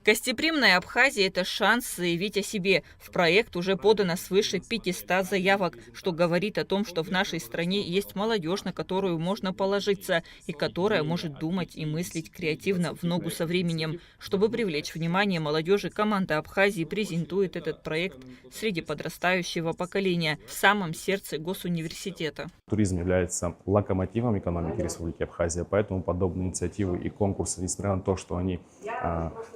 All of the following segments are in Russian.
Гостеприимная Абхазия – это шанс заявить о себе. В проект уже подано свыше 500 заявок, что говорит о том, что в нашей стране есть молодежь, на которую можно положиться, и которая может думать и мыслить креативно в ногу со временем. Чтобы привлечь внимание молодежи, команда Абхазии презентует этот проект среди подрастающего поколения в самом сердце госуниверситета. Туризм является локомотивом экономики Республики Абхазия, поэтому подобные инициативы и конкурсы, несмотря на то, что они,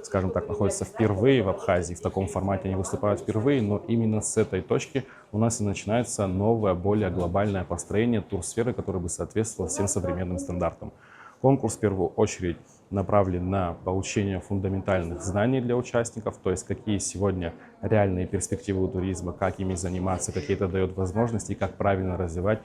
скажем так, находятся впервые в Абхазии, в таком формате они выступают впервые, но именно с этой точки у нас и начинается новое, более глобальное построение турсферы, которое бы соответствовало всем современным стандартам. Конкурс в первую очередь направлен на получение фундаментальных знаний для участников, то есть какие сегодня реальные перспективы у туризма, как ими заниматься, какие это дает возможности и как правильно развивать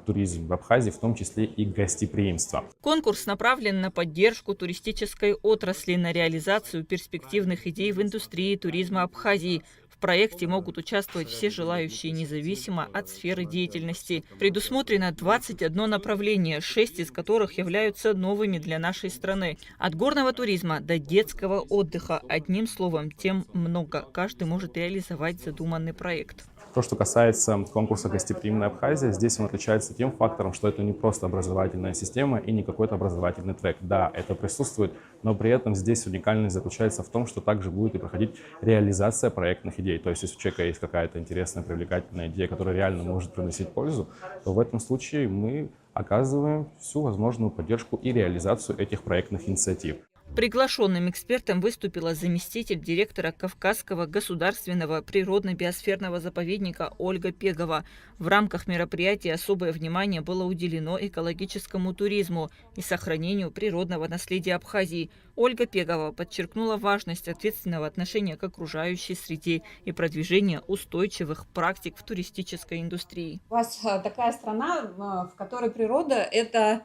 туризм в Абхазии, в том числе и гостеприимство. Конкурс направлен на поддержку туристической отрасли, на реализацию перспективных идей в индустрии туризма Абхазии. В проекте могут участвовать все желающие, независимо от сферы деятельности. Предусмотрено 21 направление, 6 из которых являются новыми для нашей страны. От горного туризма до детского отдыха. Одним словом, тем много. Каждый может реализовать задуманный проект. То, что касается конкурса «Гостеприимная Абхазия», здесь он отличается тем фактором, что это не просто образовательная система и не какой-то образовательный трек. Да, это присутствует, но при этом здесь уникальность заключается в том, что также будет и проходить реализация проектных идей. То есть, если у человека есть какая-то интересная, привлекательная идея, которая реально может приносить пользу, то в этом случае мы оказываем всю возможную поддержку и реализацию этих проектных инициатив. Приглашенным экспертом выступила заместитель директора Кавказского государственного природно-биосферного заповедника Ольга Пегова. В рамках мероприятия особое внимание было уделено экологическому туризму и сохранению природного наследия Абхазии. Ольга Пегова подчеркнула важность ответственного отношения к окружающей среде и продвижения устойчивых практик в туристической индустрии. У вас такая страна, в которой природа – это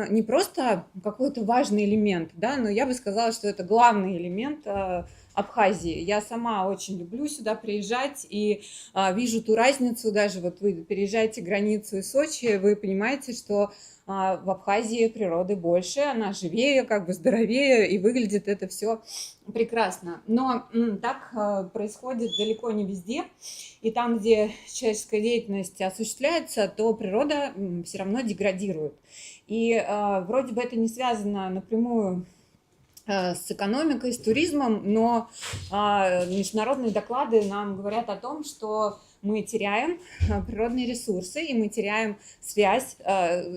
не просто какой-то важный элемент, да, но я бы сказала, что это главный элемент Абхазии. Я сама очень люблю сюда приезжать и вижу ту разницу, даже вот вы переезжаете границу из Сочи, вы понимаете, что в Абхазии природы больше, она живее, как бы здоровее, и выглядит это все прекрасно. Но так происходит далеко не везде, и там, где человеческая деятельность осуществляется, то природа все равно деградирует. И вроде бы это не связано напрямую с экономикой, с туризмом, но международные доклады нам говорят о том, что мы теряем природные ресурсы, и мы теряем связь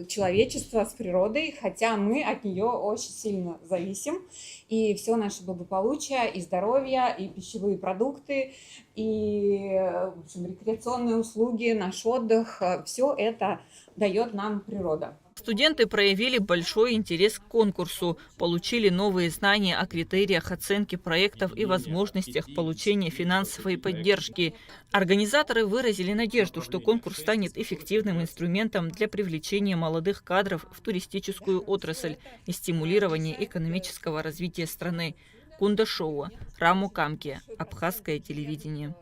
человечества с природой, хотя мы от нее очень сильно зависим. И все наше благополучие, и здоровье, и пищевые продукты, и в общем, рекреационные услуги, наш отдых, все это дает нам природа. Студенты проявили большой интерес к конкурсу, получили новые знания о критериях оценки проектов и возможностях получения финансовой поддержки. Организаторы выразили надежду, что конкурс станет эффективным инструментом для привлечения молодых кадров в туристическую отрасль и стимулирования экономического развития страны. Кундашова, Раму Камки, Абхазское телевидение.